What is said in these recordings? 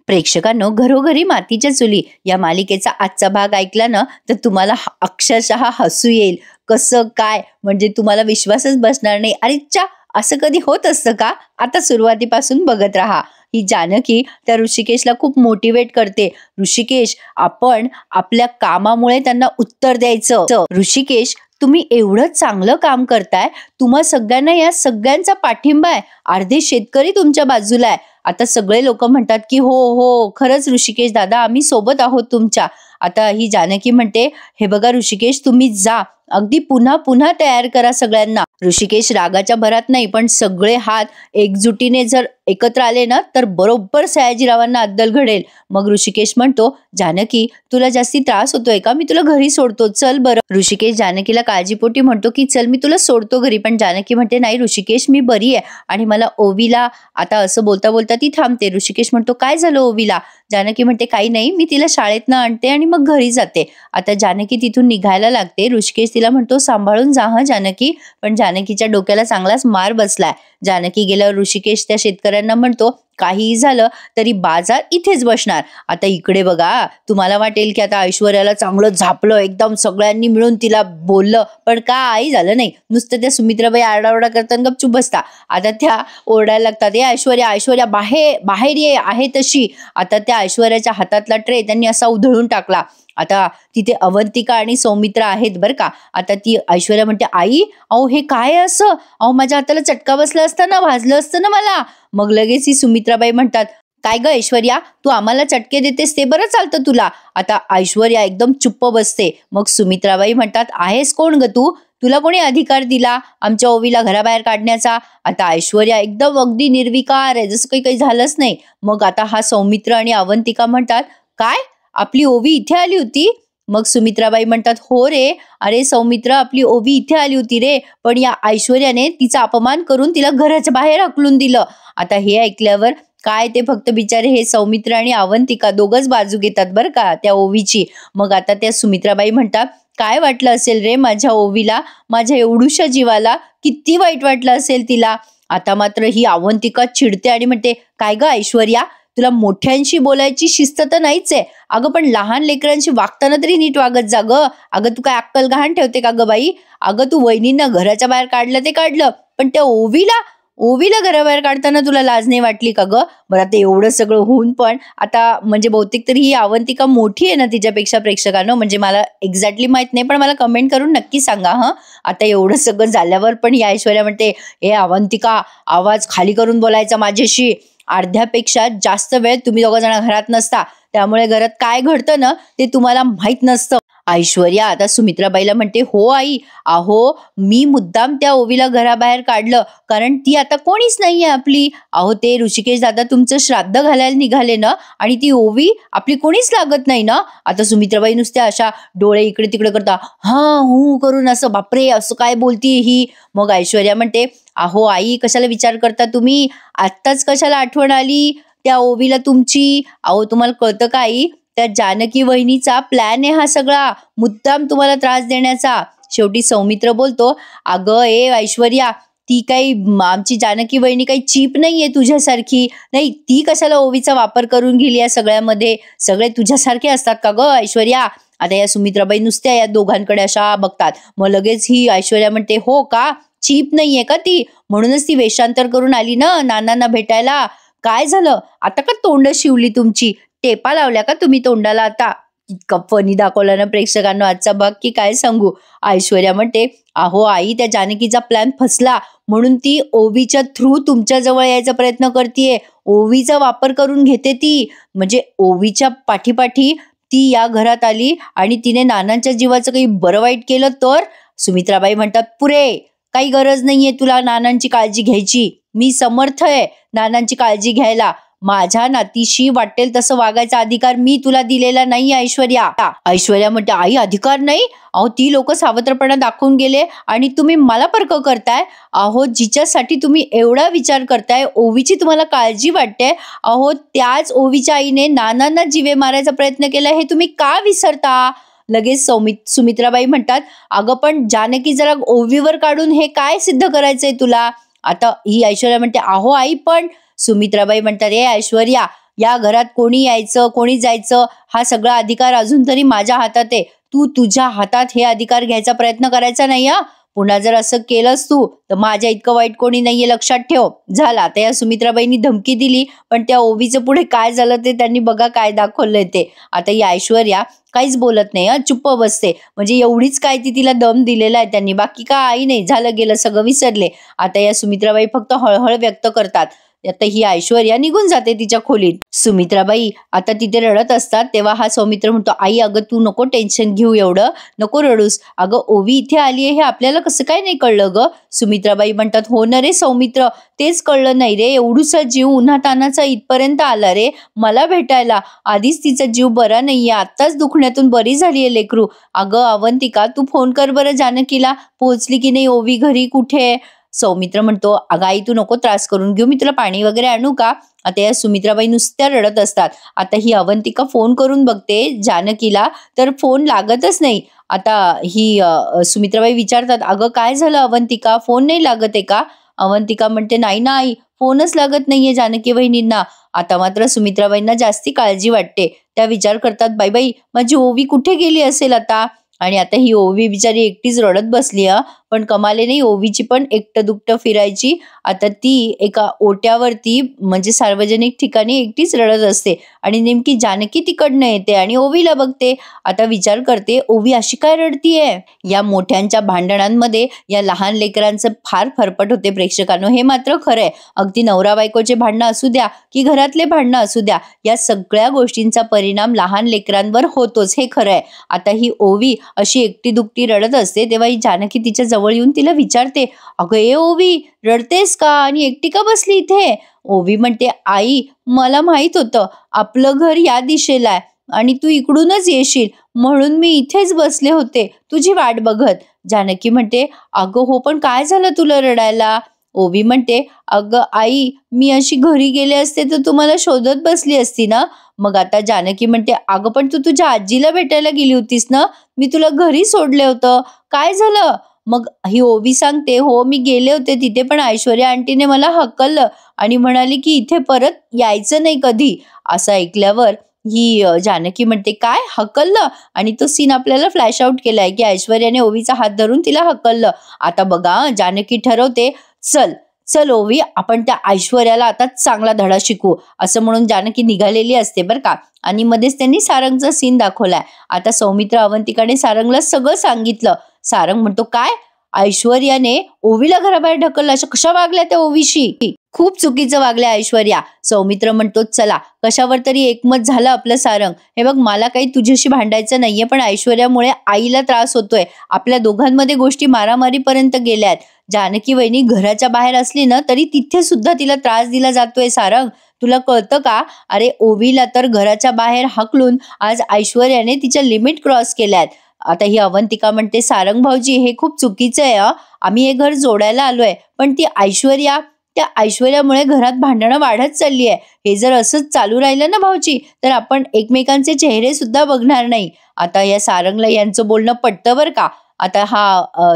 प्रेक्षकांनो, घरोघरी मातीच्या चुली या मालिकेचा आजचा भाग ऐकला ना, तर तुम्हाला अक्षरशः हसू येईल. कसं काय, म्हणजे तुम्हाला विश्वासच बसणार नाही. अरे च्या, असं कधी होत असतं का? आता सुरुवातीपासून बघत राहा. ही जानकी त्या ऋषिकेशला खूप मोटिवेट करते. ऋषिकेश, आपण आपल्या कामामुळे त्यांना उत्तर द्यायचं. ऋषिकेश, तुम्ही एवढं चांगलं काम करताय, तुम्हा सगळ्यांना या सगळ्यांचा पाठिंबा आहे. अर्धे शेतकरी तुमच्या बाजूला आहे. आता सगळे लोक म्हणतात की हो हो, खरंच ऋषिकेश दादा, आम्ही सोबत आहोत तुमच्या. आता ही जानकी म्हणते, हे बघा ऋषिकेश, तुम्ही जा, अगदी पुन्हा पुन्हा तयार करा सगळ्यांना. ऋषिकेश रागाच्या भरात नाही, पण सगळे हात एकजुटीने जर एकत्र आले ना, तर बरोबर सयाजीरावांना अद्दल घडेल. मग ऋषिकेश म्हणतो, जानकी, तुला जास्ती त्रास होतोय का? मी तुला घरी सोडतो, चल बरं. ऋषिकेश जानकीला काळजीपोटी म्हणतो की चल, मी तुला सोडतो घरी. पण जानकी म्हणते, नाही ऋषिकेश, मी बरी आहे आणि मला ओवीला. आता असं बोलता बोलता ती थांबते. ऋषिकेश म्हणतो, काय झालं ओवीला? जानकी म्हणते, काही नाही, मी तिला शाळेतनं आणते आणि मग घरी जाते. आता जानकी तिथून निघायला लागते. ऋषिकेश तिला म्हणतो, सांभाळून जा हं जानकी. पण जानकीच्या डोक्याला चांगलाच मार बसलाय. जानकी गेल्यावर ऋषिकेश त्या शेतकऱ्यांना म्हणतो, काहीही झालं तरी बाजार इथेच बसणार. आता इकडे बघा, तुम्हाला वाटेल की आता ऐश्वर्याला चांगलं झापलं, एकदम सगळ्यांनी मिळून तिला बोललं, पण काही झालं नाही. नुसतं त्या सुमित्राबाई आरडाओरडा करताना गपचूप बसता. आता त्या ओरडायला लागतात, ऐश्वर्या ऐश्वर्या, बाहेर बाहेर ये, आहे तशी. आता त्या ऐश्वर्याच्या हातातला ट्रे त्यांनी असा उधळून टाकला. आता तिथे अवंतिका आणि सौमित्रा आहेत बरं का. आता ती ऐश्वर्या म्हणते, आई, अहो हे काय असं? अहो माझ्या हाताला चटका बसला असता ना, भाजलं असतं ना मला. मग लगेच ही सुमित्राबाई म्हणतात, काय ग ऐश्वर्या, तू आम्हाला चटके देतेस ते बरं चालतं तुला? आता ऐश्वर्या एकदम चुप्प बसते. मग सुमित्राबाई म्हणतात, आहेस कोण ग तू? तुला कोणी अधिकार दिला आमच्या ओवीला घराबाहेर काढण्याचा? आता ऐश्वर्या एकदम अगदी निर्विकार आहे, जसं काही झालंच नाही. मग आता हा सौमित्र आणि अवंतिका म्हणतात, काय, आपली ओवी इथे आली होती? मग सुमित्राबाई म्हणतात, हो रे, अरे सौमित्र, आपली ओवी इथे आली होती रे, पण या ऐश्वर्याने तिचा अपमान करून तिला घराच्या बाहेर हकलून दिलं. आता हे ऐकल्यावर काय, ते फक्त बिचारे हे सौमित्र आणि अवंतिका दोघच बाजू घेतात बरं का त्या ओवीची. मग आता त्या सुमित्राबाई म्हणतात, काय वाटलं असेल रे माझ्या ओवीला, माझ्या एवढूशा जीवाला किती वाईट वाटलं असेल तिला. आता मात्र ही अवंतिका चिडते आणि म्हणते, काय ग ऐश्वर्या, तुला मोठ्यांशी बोलायची शिस्त तर नाहीच आहे. अगं पण लहान लेकरांशी वागताना तरी नीट वागत जा ग. अगं तू काय अक्कल गहाण ठेवते का ग बाई? अगं तू वहिनींना घराच्या बाहेर काढलं ते काढलं, पण त्या ओवीला घराबाहेर काढताना तुला लाज नाही वाटली का ग? बरं, आता एवढं सगळं होऊन पण आता म्हणजे बहुतेक तरी ही अवंतिका मोठी आहे ना तिच्यापेक्षा, प्रेक्षकांनो. म्हणजे मला एक्झॅक्टली माहित नाही, पण मला कमेंट करून नक्की सांगा हं. आता एवढं सगळं झाल्यावर पण या ऐश्वर्या म्हणते, हे अवंतिका, आवाज खाली करून बोलायचा माझ्याशी. अर्ध्यापेक्षा जास्त वेळ तुम्ही दोघं जण घरात नसता, त्यामुळे घरात काय घडतं ना ते तुम्हाला माहित नसतं. ऐश्वर्या आता सुमित्राबाईला म्हणते, हो आई, अहो मी मुद्दाम त्या ओवीला घराबाहेर काढलं, कारण ती आता कोणीच नाहीये आपली. अहो ते ऋषिकेश दादा तुमचं श्राद्ध घालायला निघाले ना, आणि ती ओवी आपली कोणीच लागत नाही ना. आता सुमित्राबाई नुसत्या अशा डोळे इकडे तिकडे करता, हा हू करून, असं बापरे असं काय बोलतीये ही. मग ऐश्वर्या म्हणते, अहो आई, कशाला विचार करता तुम्ही? आत्ताच कशाला आठवण आली त्या ओवीला तुमची? अहो तुम्हाला कळतं का आई, त्या जानकी वहिनीचा प्लॅन आहे हा सगळा, मुद्दाम तुम्हाला त्रास देण्याचा. शेवटी सौमित्र बोलतो, अगं ऐश्वर्या, ती काही आमची जानकी वहिनी काही चीप नाहीये तुझ्यासारखी. नाही, ती कशाला ओवीचा वापर करून गेली या सगळ्यामध्ये? सगळे तुझ्यासारखे असतात का ग ऐश्वर्या? आता या सुमित्राबाई नुसत्या या दोघांकडे अशा बघतात. मग लगेच ही ऐश्वर्या म्हणते, हो का, चीप नाहीये का ती? म्हणूनच ती वेषांतर करून आली ना नानांना भेटायला. काय झालं आता, का तोंड शिवली तुमची? टेपा लावल्या का तुम्ही तोंडाला? आता इतका फनी दाखवला ना प्रेक्षकांना आजचा भाग की काय सांगू. ऐश्वर्या म्हणते, अहो आई, त्या जानकीचा प्लॅन फसला, म्हणून ती ओवीच्या थ्रू तुमच्या जवळ यायचा प्रयत्न करतीये. ओवीचा वापर करून घेते ती. म्हणजे ओवीच्या पाठीपाठी ती या घरात आली आणि तिने नानांच्या जीवाचं काही बरं वाईट केलं तर? सुमित्राबाई म्हणतात, पुरे, काही गरज नाहीये तुला नानांची काळजी घ्यायची. मी समर्थ आहे नानांची काळजी घ्यायला. माझ्या नातीशी वाटेल तसं वागायचा अधिकार मी तुला दिलेला नाही ऐश्वर्या. ऐश्वर्या म्हणते, आई अधिकार नाही? अहो ती लोक सावत्रपणा दाखवून गेले आणि तुम्ही मला पर्क करताय. अहो जिच्यासाठी तुम्ही एवढा विचार करताय, ओवीची तुम्हाला काळजी वाटते, अहो त्याच ओवीच्या आईने नानांना जीवे मारायचा प्रयत्न केला, हे तुम्ही का विसरता? लगेच सुमित्राबाई म्हणतात, अगं पण जानकी, जरा ओवीवर काढून हे काय सिद्ध करायचंय तुला? आता ही ऐश्वर्या म्हणते, अहो आई पण. सुमित्राबाई म्हणतात, ऐश्वर्या, या घरात कोणी यायचं कोणी जायचं हा सगळा अधिकार अजून तरी माझ्या हातात आहे. तू तुझ्या हातात हे अधिकार घ्यायचा प्रयत्न करायचा नाही हा. पुन्हा जर असं केलंस तू तर माझ्या इतकं वाईट कोणी नाहीये, लक्षात ठेव. झाला. आता या सुमित्राबाईंनी धमकी दिली, पण त्या ओवीचं पुढे काय झालं ते त्यांनी बघा काय दाखवलंय ते. आता ही ऐश्वर्या काहीच बोलत नाही, चुप्प बसते. म्हणजे एवढीच काय ती तिला दम दिलेला आहे त्यांनी, बाकी काही नाही. झालं गेलं सगळं विसरले. आता या सुमित्राबाई फक्त हळहळ व्यक्त करतात. आता ही ऐश्वर्या निघून जाते तिच्या खोलीत. सुमित्राबाई आता तिथे रडत असतात तेव्हा हा सौमित्र म्हणतो, आई अगं तू नको टेन्शन घेऊ, एवढं नको रडूस. अगं ओवी इथे आलीये हे आपल्याला कसं काय नाही कळलं ग. सुमित्राबाई म्हणतात, हो ना रे सौमित्र, तेच कळलं नाही रे. एवढूसा जीव उन्हातानाचा इथपर्यंत आला रे मला भेटायला. आधीच तिचा जीव बरा नाहीये, आत्ताच दुखण्यातून बरी झालीये लेकरू. अगं अवंतिका तू फोन कर बरं जानकीला, पोहोचली की नाही ओवी घरी, कुठे. सौमित्र म्हणतो, अगं आई तू नको त्रास करून घेऊ, मी तुला पाणी वगैरे आणू का. आता या सुमित्राबाई नुसत्या रडत असतात. आता ही अवंतिका फोन करून बघते जानकीला, तर फोन लागतच नाही. आता ही सुमित्राबाई विचारतात, अगं काय झालं अवंतिका, फोन नाही लागत आहे का. अवंतिका म्हणते, नाही ना आई, फोनच लागत नाहीये जानकी वहिनींना. आता मात्र सुमित्राबाईंना जास्ती काळजी वाटते. त्या विचार करतात, बाई बाई माझी ओवी कुठे गेली असेल आता. आणि आता ही ओवी बिचारी एकटीच रडत बसली. पण कमाले नाही, ओवीची पण एकटं दुकटं फिरायची. आता ती एका ओट्यावरती म्हणजे सार्वजनिक ठिकाणी एकटीच रडत असते आणि नेमकी जानकी तिकडनं येते आणि ओवीला बघते. आता विचार करते, ओवी अशी काय रडतीये. या मोठ्यांच्या भांडणांमध्ये या लहान लेकरांचं फार फरफट होते प्रेक्षकांनो, हे मात्र खरंय. अगदी नवरा बायकोचे भांडणं असू द्या की घरातले भांडणं असू द्या, या सगळ्या गोष्टींचा परिणाम लहान लेकरांवर होतोच, हे खरंय. आता ही ओवी अशी एकटी दुकटी रडत असते तेव्हा ही जानकी तिच्या जवळ येऊन तिला विचारते, अगं ए ओवी रडतेस का आणि एकटी का बसली इथे. ओवी म्हणते, आई मला माहित होतं आपलं घर या दिशेला आहे आणि तू इकडूनच येशील म्हणून मी इथेच बसले होते तुझी वाट बघत. जानकी म्हणते, अगं हो पण काय झालं तुला रडायला. ओवी म्हणते, अगं आई मी अशी घरी गेले असते तर तुम्हाला शोधत बसली असती ना. मग आता जानकी म्हणते, अगं पण तू तुझ्या आजीला भेटायला गेली होतीस ना, मी तुला घरी सोडलं होतं, काय झालं. मग ही ओवी सांगते, हो मी गेले होते तिथे पण ऐश्वर्या आंटीने मला हकललं आणि म्हणाली की इथे परत यायचं नाही कधी. असं ऐकल्यावर ही जानकी म्हणते, काय हकललं. आणि तो सीन आपल्याला फ्लॅश आउट केलाय की ऐश्वर्याने ओवीचा हात धरून तिला हकललं. आता बघा जानकी ठरवते, चल चल ओवी आपण त्या ऐश्वर्याला आता चांगला धडा शिकू, असं म्हणून जानकी निघालेली असते बरं का. आणि मध्येच त्यांनी सारंगचा सीन दाखवलाय. आता सौमित्र अवंतिकाने सारंगला सगळं सांगितलं. सारंग म्हणतो, काय ऐश्वर्याने ओवीला घराबाहेर ढकललं, अशा कशा वागल्या त्या ओवीशी, खूप चुकीचं वागल्या ऐश्वर्या. सौमित्र म्हणतो, चला कशावर तरी एकमत झालं आपलं सारंग. हे बघ मला काही तुझ्याशी भांडायचं नाहीये, पण ऐश्वर्यामुळे आईला त्रास होतोय, आपल्या दोघांमध्ये गोष्टी मारामारीपर्यंत गेल्यात. जानकी वहिनी घराच्या बाहेर असली ना तरी तिथे सुद्धा तिला त्रास दिला जातोय सारंग, तुला कळतं का. अरे ओवीला तर घराच्या बाहेर हाकलून आज ऐश्वर्याने तिच्या लिमिट क्रॉस केल्यात. आता ही अवंतिका म्हणते, सारंग भाऊजी हे खूप चुकीचं आहे. आम्ही हे घर जोडायला आलोय, पण ती ऐश्वर्या, त्या ऐश्वर्यामुळे घरात भांडणं वाढत चालली आहे. हे जर असंच चालू राहिलं ना भाऊजी तर आपण एकमेकांचे चेहरे सुद्धा बघणार नाही. आता या सारंगला यांचं बोलणं पटतं बरं का. आता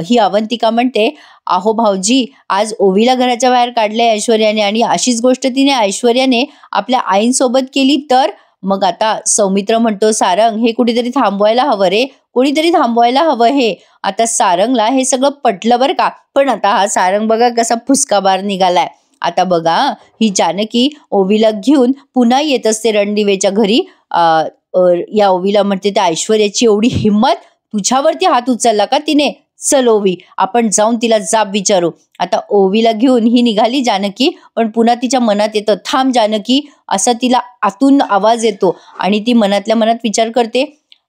ही अवंतिका म्हणते, अहो भाऊजी आज ओवीला घराच्या बाहेर काढलंय ऐश्वर्याने आणि अशीच गोष्ट तिने ऐश्वर्याने आपल्या आईंसोबत केली तर. मग आता सौमित्र म्हणतो, सारंग हे कुठेतरी थांबवायला हवं रे, कोणीतरी थांबवायला हवं हे. आता सारंगला हे सगळं पटलं बरं का. पण आता हा सारंग बघा कसा फुसकाबार निघालाय. आता बघा ही जानकी ओवीला घेऊन पुन्हा येत असते रणदिवेच्या घरी. या ओवीला म्हणते, त्या ऐश्वर्याची एवढी हिंमत, तुझ्यावरती हात उचलला का तिने, चल ओवी आपण जाऊन तिला जाब विचारू. आता ओवीला घेऊन ही निघाली जानकी, पण पुन्हा तिच्या मनात येतं, थांब जानकी, असा तिला आतून आवाज येतो आणि ती मनातल्या मनात विचार करते,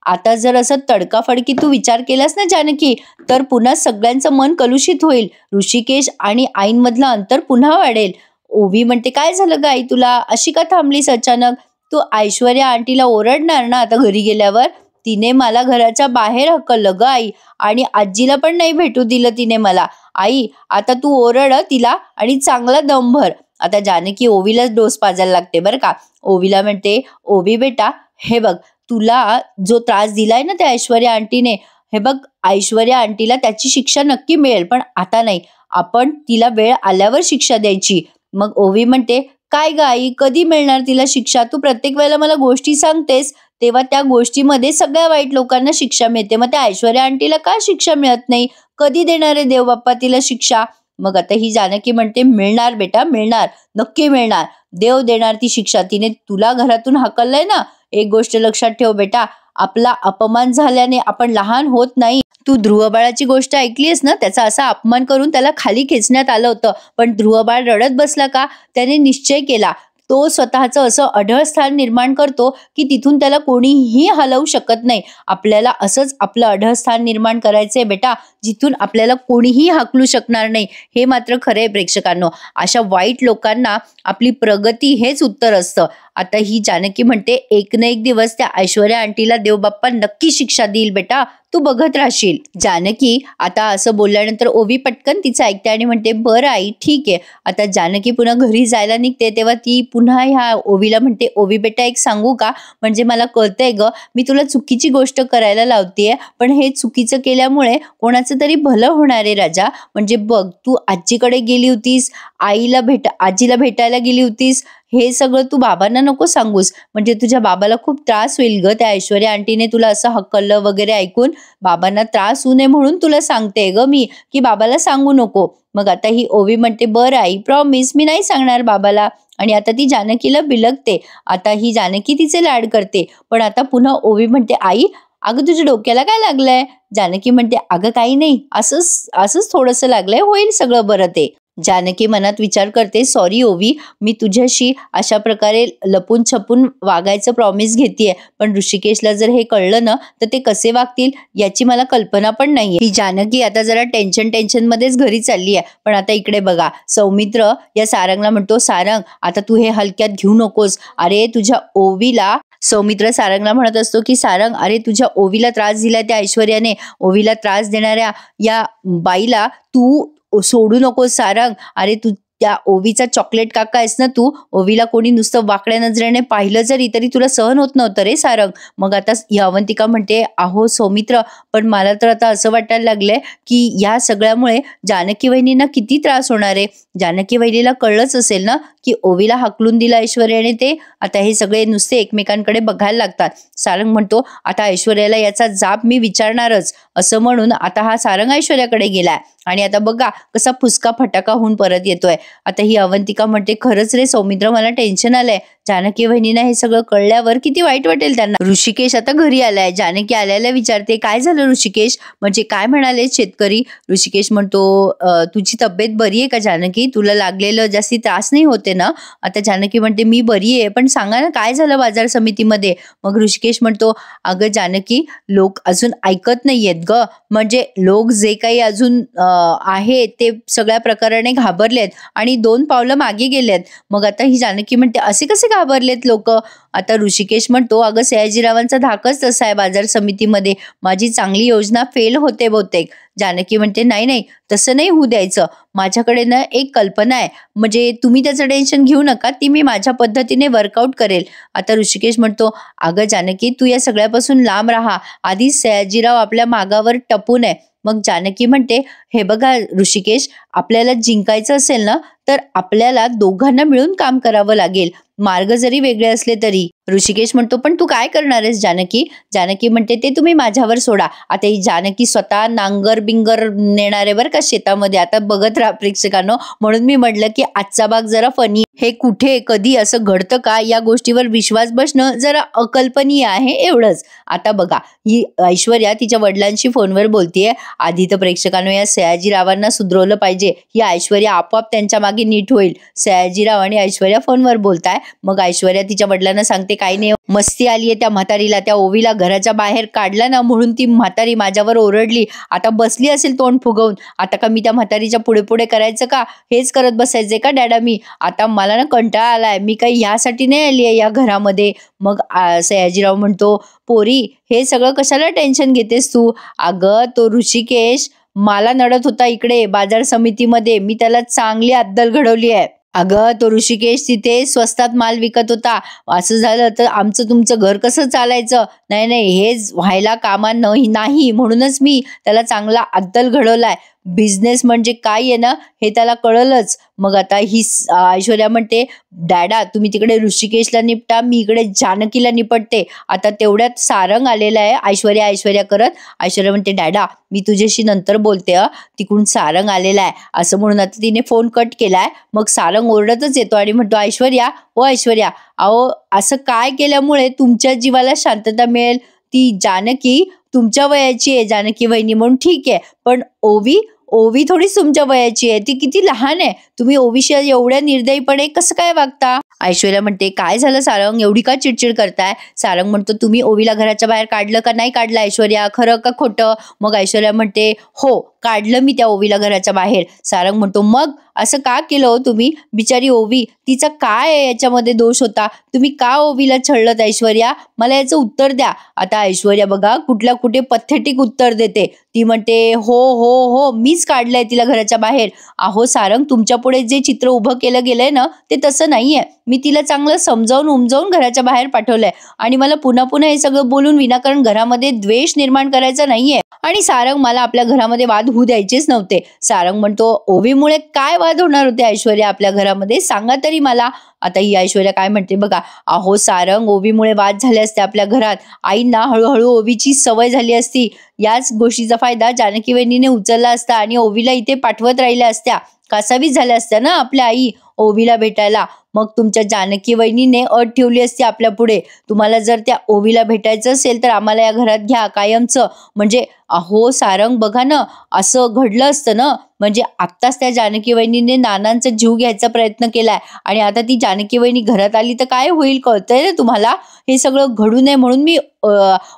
आता जर असं तडकाफडकी तू विचार केलास ना जानकी तर पुन्हा सगळ्यांचं मन कलुषित होईल, ऋषिकेश आणि आईंमधलं अंतर पुन्हा वाढेल. ओवी म्हणते, काय झालं ग आई तुला, अशी का थांबलीस अचानक. तू ऐश्वर्या आंटीला ओरडणार ना आता घरी गेल्यावर, तिने मला घराच्या बाहेर हकललं ग आई आणि आजीला पण नाही भेटू दिलं तिने मला. आई आता तू ओरड तिला आणि चांगला दम भर. आता जानकी ओवीलाच डोस पाजायला लागते बरं का. ओवीला म्हणते, ओवी बेटा हे बघ तुला जो त्रास दिलाय ना त्या ऐश्वर्या आंटीने, हे बघ ऐश्वर्या आंटीला त्याची शिक्षा नक्की मिळेल, पण आता नाही, आपण तिला वेळ आल्यावर शिक्षा द्यायची. मग ओवी म्हणते, काय ग आई, कधी मिळणार तिला शिक्षा? तू प्रत्येक वेळेला मला गोष्टी सांगतेस, तेव्हा त्या गोष्टीमध्ये सगळ्या वाईट लोकांना शिक्षा मिळते. मग त्या ऐश्वर्या आंटीला का शिक्षा मिळत नाही? कधी देणार आहे देव बाप्पा तिला शिक्षा? मग आता ही जानकी म्हणते, मिळणार बेटा, मिळणार, नक्की मिळणार. देव देणार ती शिक्षा. तिने तुला घरातून हाकललंय ना. एक गोष्ट लक्षात ठेव बेटा, आपला अपमान झाल्याने आपण लहान होत नाही. तू ध्रुवबाळाची गोष्ट ऐकलीस ना, त्याचा असा अपमान करून त्याला खाली खेचण्यात आलं होतं, पण ध्रुवबाळ रडत बसला का? त्याने निश्चय केला, तो स्वतःचं असं अढळ स्थान निर्माण करतो की तिथून त्याला कोणीही हलवू शकत नाही. आपल्याला असंच आपलं अढळ स्थान निर्माण करायचंय बेटा, जिथून आपल्याला कोणीही हाकलू शकणार नाही. हे मात्र खरंय प्रेक्षकांनो. अशा वाईट लोकांना आपली प्रगती हेच उत्तर असतं. आता ही जानकी म्हणते, एक ना एक दिवस त्या ऐश्वर्या आंटीला देवबाप्पा नक्की शिक्षा देईल बेटा, तू बघत राहशील. जानकी आता असं बोलल्यानंतर ओवी पटकन तिचं ऐकते आणि म्हणते, बरं आई, ठीक आहे. आता जानकी पुन्हा घरी जायला निघते, तेव्हा ती पुन्हा ह्या ओवीला म्हणते, ओवी बेटा, एक सांगू का? म्हणजे मला कळतंय ग, मी तुला चुकीची गोष्ट करायला लावतेय, पण हे चुकीचं केल्यामुळे कोणाचं तरी भलं होणार आहे राजा. म्हणजे बघ, तू आजीकडे गेली होतीस, आजीला भेटायला गेली होतीस, हे सगळं तू बाबांना नको सांगूस. म्हणजे तुझ्या बाबाला खूप त्रास होईल ग. त्या ऐश्वर्या आंटीने तुला असं हकललं वगैरे ऐकून बाबांना त्रास होऊ नये म्हणून तुला सांगते ग मी, की बाबाला सांगू नको. मग आता ही ओवी म्हणते, बरं आई, प्रॉमिस, मी नाही सांगणार बाबाला. आणि आता ती जानकीला बिलगते. आता ही जानकी तिचे लाड करते. पण आता पुन्हा ओवी म्हणते, आई, अगं तुझ्या डोक्याला काय लागलंय? जानकी म्हणते, अगं काही नाही, असंच थोडंसं लागलंय, होईल सगळं बरं ते. जानकी मनात विचार करते, सॉरी ओवी, मी तुझ्याशी अशा प्रकारे लपून छपून वागायचं प्रॉमिस घेतेय, पण ऋषिकेशला जर हे कळलं ना, तर ते कसे वागतील याची मला कल्पना पण नाहीये. ही जानकी आता जरा टेन्शन मध्येच घरी चालली आहे. पण आता इकडे बघा, सौमित्र या सारंगला म्हणतो, सारंग, आता तू हे हलक्यात घेऊ नकोस. अरे तुझ्या ओवीला, सौमित्र सारंगला म्हणत असतो की, सारंग, अरे तुझ्या ओवीला त्रास दिला त्या ऐश्वर्याने, ओवीला त्रास देणाऱ्या या बाईला तू सोडू नकोस सारंग. अरे तू त्या ओवीचा चॉकलेट काका आहेस ना तू. ओवीला कोणी नुसतं वाकड्या नजरेने पाहिलं जरी तरी तुला सहन होत नव्हतं रे सारंग. मग आता अवंतिका म्हणते, अहो सौमित्र, पण मला तर आता असं वाटायला लागलंय की या सगळ्यामुळे जानकी वहिनींना किती त्रास होणार आहे. जानकी वहिनीला कळलंच असेल ना की ओवीला हाकलून दिला ऐश्वर्याने ते. आता हे सगळे नुसते एकमेकांकडे बघायला लागतात. सारंग म्हणतो, आता ऐश्वर्याला याचा जाब मी विचारणारच, असं म्हणून आता हा सारंग ऐश्वर्याकडे गेलाय आणि आता बघा कसा फुसका फटाका होऊन परत येतोय. आता ही अवंतिका म्हणते, खरंच रे सौमित्र, मला टेन्शन आलंय. जानकी वहिनींना हे सगळं कळल्यावर किती वाईट वाटेल त्यांना. ऋषिकेश आता घरी आलाय. जानकी आल्याला विचारते, काय झालं ऋषिकेश, म्हणजे काय म्हणाले शेतकरी? ऋषिकेश म्हणतो, तुझी तब्येत बरी आहे का जानकी? तुला लागलेलं जास्ती त्रास नाही होते ना? आता जानकी म्हणते, मी बरी आहे, पण सांगा ना काय झालं बाजार समितीमध्ये? मग ऋषिकेश म्हणतो, अगं जानकी, लोक अजून ऐकत नाहीयेत ग. म्हणजे लोक जे काही अजून आहे ते सगळ्या प्रकाराने घाबरलेत आणि 2 पावलं मागे गेलेत. मग आता ही जानकी म्हणते, असे कसे घाबरलेत लोक? आता ऋषिकेश म्हणतो, अगं सयाजीरावांचा धाकच तसा आहे बाजार समितीमध्ये, माझी चांगली योजना फेल होते बहुतेक. जानकी म्हणते, नाही नाही, तसं नाही होऊ द्यायचं. माझ्याकडे ना एक कल्पना आहे, म्हणजे तुम्ही त्याचं टेन्शन घेऊ नका, ती मी माझ्या पद्धतीने वर्कआउट करेल. आता ऋषिकेश म्हणतो, अगं जानकी, तू या सगळ्यापासून लांब राहा, आधीच सयाजीराव आपल्या मागावर टपून आहे. मग जानकी म्हणते, हे बघा ऋषिकेश, आपल्याला जिंकायचं असेल ना तर आपल्याला दोघांना मिळून काम करावं लागेल, मार्ग जरी वेगळे असले तरी. ऋषिकेश म्हणतो, पण तू काय करणार आहेस जानकी? जानकी म्हणते, ते तुम्ही माझ्यावर सोडा. आता ही जानकी स्वतः नांगर बिंगर नेणार आहे बरं का शेतामध्ये. आता बघत राहा प्रेक्षकांनो. म्हणून मी म्हटलं की आजचा भाग जरा फनी, हे कुठे कधी असं घडतं का या गोष्टीवर विश्वास बसणं जरा अकल्पनीय आहे, एवढंच. आता बघा, ही ऐश्वर्या तिच्या वडिलांशी फोनवर बोलतीये. आधी तर प्रेक्षकांनो या सयाजीरावांना सुधरवलं पाहिजे. ही ऐश्वर्या आपोआप त्यांच्या मागे नीट होईल. सयाजीराव आणि ऐश्वर्या फोनवर बोलताय. मग ऐश्वर्या तिच्या वडिलांना सांगते, काही नाही, मस्ती आलीये त्या म्हातारीला, त्या ओवीला घराच्या बाहेर काढला ना म्हणून ती म्हातारी माझ्यावर ओरडली, आता बसली असेल तोंड फुगवून. आता का मी त्या म्हातारीच्या पुढे पुढे करायचं का? हेच करत बसायचंय का डॅडा मी? आता मला ना कंटाळा आलाय, मी काही यासाठी नाही आली आहे या घरामध्ये. मग सयाजीराव म्हणतो, पोरी, हे सगळं कशाला टेन्शन घेतेस तू? अगं तो ऋषिकेश मला नडत होता इकडे बाजार समितीमध्ये, मी त्याला चांगली अद्दल घडवली आहे. अगं तो ऋषिकेश तिथे स्वस्तात माल विकत होता, असं झालं तर आमचं तुमचं घर कसं चालायचं? नाही नाही, हेच व्हायला कामा नाही, म्हणूनच मी त्याला चांगला अद्दल घडवलाय. बिझनेस म्हणजे काय आहे ना हे त्याला कळलंच. मग आता ही ऐश्वर्या म्हणते, "डॅडा तुम्ही तिकडे ऋषिकेशला निपटा, मी इकडे जानकीला निपटते." आता तेवढ्यात सारंग आलेला आहे ऐश्वर्या ऐश्वर्या करत. ऐश्वर्या म्हणते, "डॅडा मी तुझ्याशी नंतर बोलते हं." तिकडून सारंग आलेला आहे असं म्हणून आता तिने फोन कट केलाय. मग सारंग ओरडतच येतो आणि म्हणतो, "ऐश्वर्या, ओ ऐश्वर्या, अहो असं काय केल्यामुळे तुमच्या जीवाला शांतता मिळेल? ती जानकी तुमच्या वयाची आहे, जानकी वहिनी म्हणून ठीक आहे, पण ओवी ओवी थोडीच तुमच्या वयाची आहे, ती किती लहान आहे. तुम्ही ओवीशी एवढ्या निर्दयीपणे कसं काय वागता?" ऐश्वर्या म्हणते, "काय झालं सारंग, एवढी का चिडचिड करताय?" सारंग म्हणतो, "तुम्ही ओवीला घराच्या बाहेर काढलं का नाही काढलं ऐश्वर्या, खरं का खोटं?" मग ऐश्वर्या म्हणते, "हो काढलं मी त्या ओवीला घराच्या बाहेर." सारंग म्हणतो, "मग असं का केलं हो तुम्ही? बिचारी ओवी, तिचा काय याच्यामध्ये दोष होता? तुम्ही का ओवीला छळलत ऐश्वर्या? मला याचं उत्तर द्या." आता ऐश्वर्या बघा कुठल्या कुठे पथेटिक उत्तर देते. ती म्हणते, "हो हो हो मीच काढलंय तिला घराच्या बाहेर." "अहो सारंग, तुमच्या पुढे जे चित्र उभं केलं गेलंय ना ते तसं नाहीये. मी तिला चांगलं समजावून उमजावून घराच्या बाहेर पाठवलंय आणि मला पुन्हा पुन्हा हे सगळं बोलून विनाकारण घरामध्ये द्वेष निर्माण करायचा नाहीये. आणि सारंग, मला आपल्या घरामध्ये वाद होऊ द्यायचेच नव्हते." सारंग म्हणतो, "ओवीमुळे काय वाद होणार होते ऐश्वर्या आपल्या घरामध्ये, सांगा तरी मला." आता ही ऐश्वर्या काय म्हणते बघा, "अहो सारंग, ओवीमुळे वाद झाले असते आपल्या घरात. आईंना हळूहळू ओवीची सवय झाली असती. याच गोष्टीचा फायदा जानकी वहिनीने उचलला असता आणि ओवीला इथे पाठवत राहिल्या असत्या. कासावीस झाल्या असत्या ना आपल्या आई ओवीला भेटायला. मग तुमच्या जानकी वहिनीने अट ठेवली असती आपल्या पुढे, तुम्हाला जर त्या ओवीला भेटायचं असेल तर आम्हाला या घरात घ्या कायमचं." म्हणजे अहो सारंग बघा ना, असं घडलं असतं ना, म्हणजे आत्ताच त्या जानकी वहिनीने नानांचा जीव घ्यायचा प्रयत्न केलाय आणि आता ती जानकी वहिनी घरात आली तर काय होईल कळतंय ना तुम्हाला? हे सगळं घडू नये म्हणून मी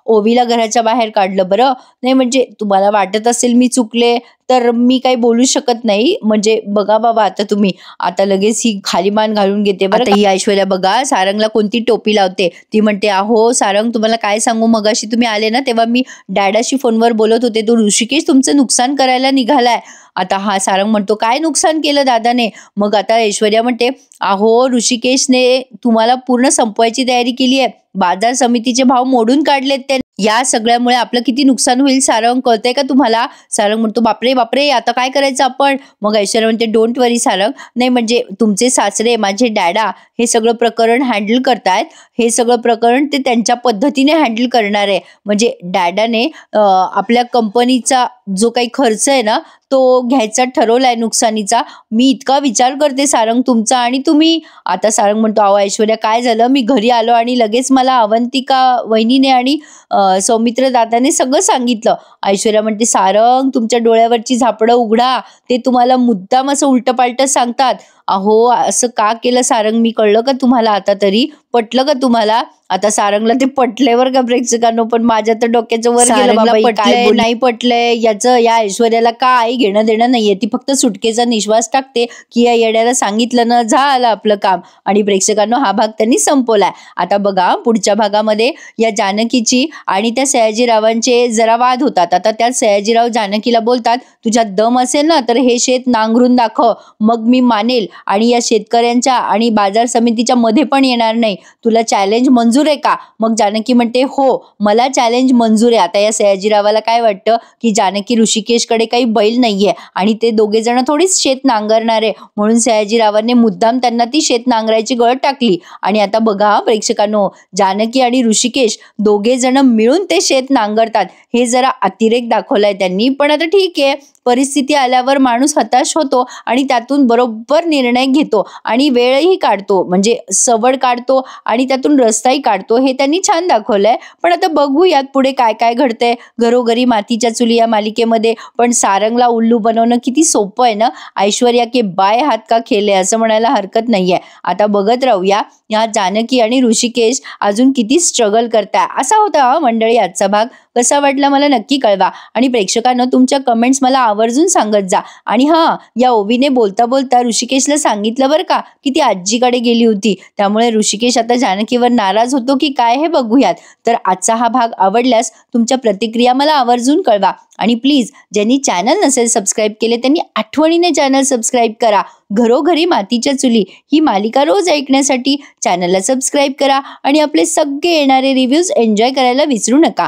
ओवीला घराच्या बाहेर काढलं बरं. नाही म्हणजे तुम्हाला वाटत असेल मी चुकले तर मी काही बोलू शकत नाही. म्हणजे बघा बाबा आता तुम्ही, आता लगेच ही खाली मान घालून घेते बरं. आता ही ऐश्वर्या बघा सारंगला कोणती टोपी लावते. ती म्हणते, "अहो सारंग, तुम्हाला काय सांगू, मगाशी तुम्ही आले ना तेव्हा मी डॅडाशी फोनवर बोलत होते, तो ऋषिकेश तुमचं नुकसान करायला निघालाय." आता हा सारंग म्हणतो, "काय नुकसान केलं दादाने?" मग आता ऐश्वर्या म्हणते, "अहो ऋषिकेशने तुम्हाला पूर्ण संपवायची तयारी केली आहे. बाजार समितीचे भाव मोडून काढलेत त्याने. या सगळ्यामुळे आपलं किती नुकसान होईल सारंग, कळतंय का तुम्हाला?" सारंग म्हणतो, "बापरे बापरे, आता काय करायचं आपण?" मग ऐश्वर्या म्हणते, "डोंट वरी सारंग, नाही म्हणजे तुमचे सासरे माझे डॅडा हे सगळं प्रकरण हँडल करतायत. हे सगळं प्रकरण ते त्यांच्या पद्धतीने हँडल करणार आहे. म्हणजे डॅडाने आपल्या कंपनीचा जो काही खर्च आहे ना तो घ्यायचा ठरवलाय नुकसानीचा. मी इतका विचार करते सारंग तुमचा आणि तुम्ही." आता सारंग म्हणतो, "अहो ऐश्वर्या, काय झालं, मी घरी आलो आणि लगेच मला अवंतिका वहिनीने आणि सौमित्र दादाने सगळं सांगितलं." ऐश्वर्या म्हणते, "सारंग, तुमच्या डोळ्यावरची झापडं उघडा, ते तुम्हाला मुद्दाम असं उलटपालट सांगतात." "अहो असं का केलं सारंग, मी कळलं का तुम्हाला आता तरी? पटलं का तुम्हाला?" आता सारंगला ते पटल्यावर का प्रेक्षकांनो, पण माझ्या तर डोक्याचं वर गेलं बाबा. पटलंय नाही पटलंय याचं या ऐश्वर्याला काय घेणं देणं नाहीये. ती फक्त सुटकेचा निश्वास टाकते की या येड्याला सांगितलं ना झालं आपलं काम. आणि प्रेक्षकांनो हा भाग त्यांनी संपवलाय. आता बघा पुढच्या भागामध्ये या जानकीची आणि त्या सयाजीरावांचे जरा वाद होतात. आता त्या सयाजीराव जानकीला बोलतात, "तुझ्यात दम असेल ना तर हे शेत नांगरून दाखव, मग मी मानेल आणि या शेतकऱ्यांच्या आणि बाजार समितीच्या मध्ये पण येणार नाही. तुला चॅलेंज मंजूर आहे का?" मग जानकी म्हणते, "हो मला चॅलेंज मंजूर आहे." आता या सयाजीरावाला काय वाटतं की जानकी ऋषिकेशकडे काही बैल नाहीये आणि ते दोघे जण थोडीच शेत नांगरणार आहे, म्हणून सयाजीरावांनी मुद्दाम त्यांना ती शेत नांगरायची गळ टाकली. आणि आता बघा प्रेक्षकांनो, जानकी आणि ऋषिकेश दोघे जण मिळून ते शेत नांगरतात. हे जरा अतिरेक दाखवलाय त्यांनी, पण आता ठीक आहे, परिस्थिती आल्यावर माणूस हताश होतो आणि त्यातून बरोबर निर्णय घेतो आणि वेळही काढतो, म्हणजे सवड काढतो आणि त्यातून रस्ताही काढतो. हे त्यांनी छान दाखवलंय. पण आता बघूयात पुढे काय काय घडतंय घरोघरी मातीच्या चुली या मालिकेमध्ये. पण सारंगला उल्लू बनवणं किती सोपं आहे ना. ऐश्वर्या के बाय हात का खेले असं म्हणायला हरकत नाहीये. आता बघत राहूया या जानकी आणि ऋषिकेश अजून किती स्ट्रगल करताय. असा होता मंडळी आजचा भाग. कसा वाटला मला नक्की कळवा आणि प्रेक्षकांनो तुमच्या कमेंट्स मला आवर्जून सांगत जा. आणि हा या ओवीने बोलता बोलता ऋषिकेशला सांगितलं बरं का की ती आजीकडे गेली होती, त्यामुळे ऋषिकेश आता जानकीवर नाराज होतो की काय हे बघूयात. तर आजचा हा भाग आवडल्यास तुमच्या प्रतिक्रिया मला आवर्जून कळवा आणि प्लीज ज्यांनी चॅनल नसेल सबस्क्राईब केले त्यांनी आठवणीने चॅनल सबस्क्राईब करा. घरोघरी मातीच्या चुली ही मालिका रोज ऐकण्यासाठी चॅनलला सबस्क्राईब करा आणि आपले सगळे येणारे रिव्ह्यूज एन्जॉय करायला विसरू नका.